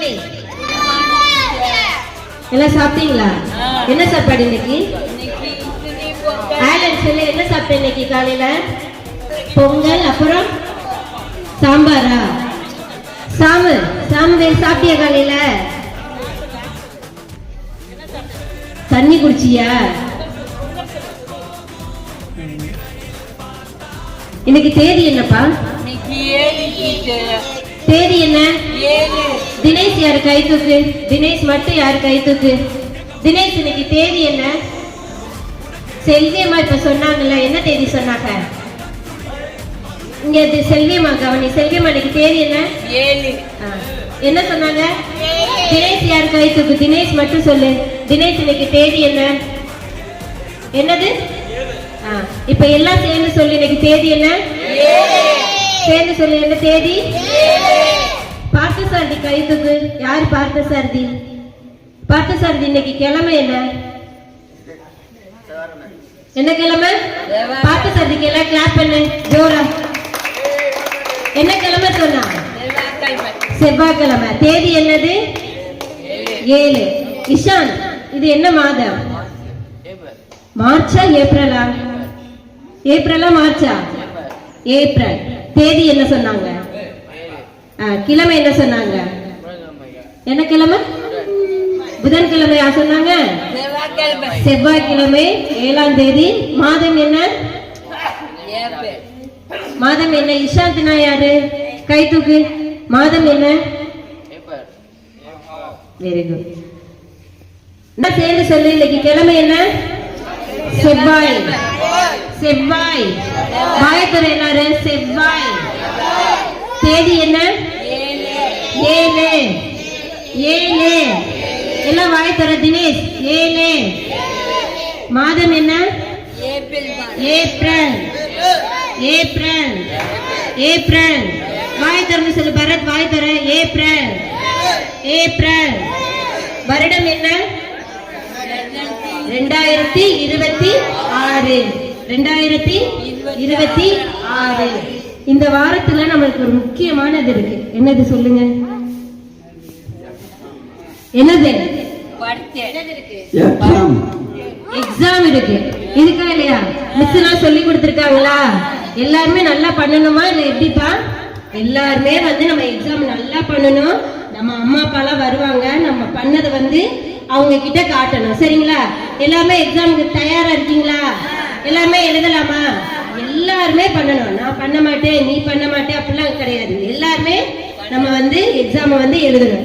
Morning. எல்லாம் சாப்பிட்டீங்களா? என்ன சாப்பாடு இன்னைக்கு? ஆலன் சொல்லு, என்ன சாப்பிட்ட இன்னைக்கு காலையில? பொங்கல், அப்புறம் சாம்பாரா? சாம்பார் சாப்பிட்டிய காலையில? தண்ணி குடிச்சியா? இன்னைக்கு தேதி என்னப்பா? தேதி என்ன? தினேஷ் யாரு கை தூக்கு? தினேஷ் மட்டும் யாரு கை தூக்கு? தினேஷ் இன்னைக்கு தேதி என்ன? செல்வியம்மா இப்ப சொன்னாங்கல்ல, என்ன தேதி சொன்னாங்க? இங்க செல்வியம்மா கவனி. செல்வியம்மா இன்னைக்கு தேதி என்ன? என்ன சொன்னாங்க? தினேஷ் யாரு கை தூக்கு? தினேஷ் மட்டும் சொல்லு. தினேஷ் இன்னைக்கு தேதி என்ன? என்னது? இப்ப எல்லாம் சேர்ந்து சொல்லு. இன்னைக்கு தேதி என்ன? சேர்ந்து சொல்லு. என்ன தேதி? பார்த்தசாரதி கை தூக்கு. யாரு பார்த்தசாரதி? பார்த்தசாரதி இன்னைக்கு கிழமை என்ன? என்ன கிழமை? பார்த்தசாரதிக்கு எல்லாம் கிளாப் பண்ணு ஜோரா. என்ன கிழமை சொன்னா? செவ்வாய்க்கிழமை. தேதி என்னது? 7. இஷான், இது என்ன மாதம்? மார்ச்சா ஏப்ரலா? ஏப்ரலா மார்ச்சா? ஏப்ரல். தேதி என்ன சொன்னாங்க? கிழமை என்ன சொன்னாங்க? என்ன கிழமை? புதன்கிழமையா சொன்னாங்க? செவ்வாய்க்கிழமை 7ஆம் தேதி. மாதம் என்ன? மாதம் என்ன? இஷாந்த்னா யாரு? கை தூக்கு. மாதம் என்ன? Very good. சேர்ந்து சொல்லு. இன்னைக்கு கிழமை என்ன? செவ்வாய். செவ்வாய். வாயத்துறை எல்லாரும். செவ்வாய். தேதி என்ன? 7. எல்லாம் வாயத்துறை. தினேஷ் 7. மாதம் என்ன? ஏப்ரல். வாயத்துறை சொல்லு. பரத் வாயத்துறை. ஏப்ரல். வருடம் என்ன? 2026. 2026. இந்த வாரத்துல நம்மளுக்கு ஒரு முக்கியமானது இருக்கு. என்னது சொல்லுங்க? என்னது? எக்ஸாம் இருக்கு. இருக்கா இல்லையா? மிஸ் எல்லாம் சொல்லி கொடுத்திருக்காங்களா? எல்லாருமே நல்லா பண்ணணுமா இல்ல எப்படிப்பா? எல்லாருமே நம்ம எக்ஸாம் நல்லா பண்ணணும். நம்ம அம்மா அப்பா எல்லாம் வருவாங்க. நம்ம பண்ணதை அவங்க கிட்ட காட்டணும். சரிங்களா? எல்லாமே எக்ஸாமுக்கு தயாரா இருக்கீங்களா? எல்லாமே எழுதலாமா? எல்லாருமே பண்ணணும். நான் பண்ண மாட்டேன், நீ பண்ண மாட்டேன் அப்படிலாம் கிடையாது. எல்லாருமே நம்ம எக்ஸாம் எழுதணும்.